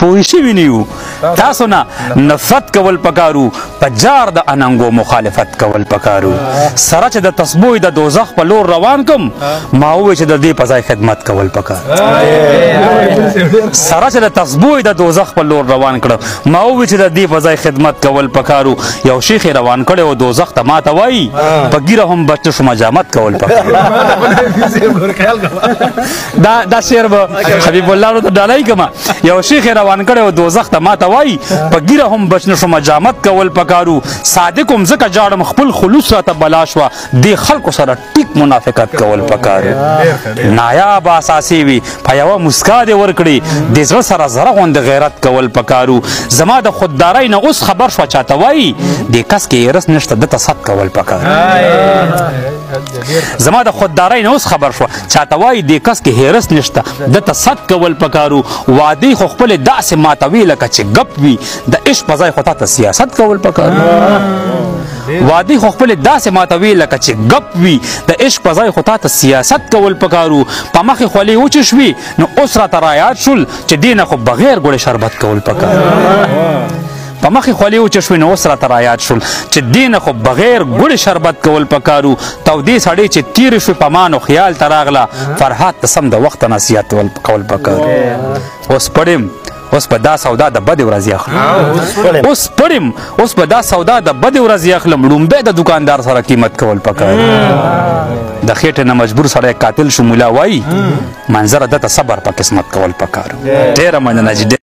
پوه شوي نه یو تاسو نه نفرت کول پکارو په جار د اننګو مخالفت کول پکارو سره چې د تسبوی د دوزخ په لور روان کم ما ووی چې د دې په ځای خدمت کول پکار سره چې د تسبوی د دوزخ په لور روان کړم ما ووی چې د دې په ځای خدمت کول پکارو یو شیخ روان کړی و دوزخ ته ما ته وایي په ګیره هم بچ شو مجامت کول پکار دا شعر به حبیب الله ورته ډالۍ کړم یو شیخ روان کړی و دوزخ ته ما ته وایي په ګیره هم بچ نشو مجامت کول پکارو صادق هم ځکه جاړم خپل خلوص راته بلا شوه دې خلکو سره ټیک منافقت کول پکارو نایاب اساسي وي په یوه مسکا دې ورکړي د زړه سره زره غوندې غیرت کول پکارو زما د خوددارۍ نه اوس خبر شوه چاته وایي دې کس کې هرس نشته دته صد کول پکارو زما د خوددارۍ نه اوس خبر شوه چاته وایي دې کس کې هرس نشته دته صد کول پکارو وعدې خو خپلې داسې ماتوي لکه چې ګپ وي د عشق په ځای خو تا ته سیاست کول پکارو وادي خو خپل داسې ماتوي لکه چې ګپ وي د عشق په ځای خو تا ته سیاست کول پکارو په مخې خولې وچې شوي نو اوس راته رایاد شول چې دې نه خو بغیر ګوړې شربت کول پکارو په مخې خولې وچې شوې نو اوس راته رایاد شول چې دې نه خو بغیر ګوړې شربت کول پکارو تودې سړې چې تېرې شوې په ما نو خیال ته راغله فرهاد ته سم د وخته نصیحت کول پکارو اوس پړم اوس په دا سودا د بدې ورځې اخلم اوس پړم اوس په دا سودا د بدې ورځې اخلم لومبی د دکاندار سره قیمت کول پکار د خېټې نه مجبور سړی قاتل شو ملا وایي منظره دته صبر په قسمت کول پکار ډېره مننه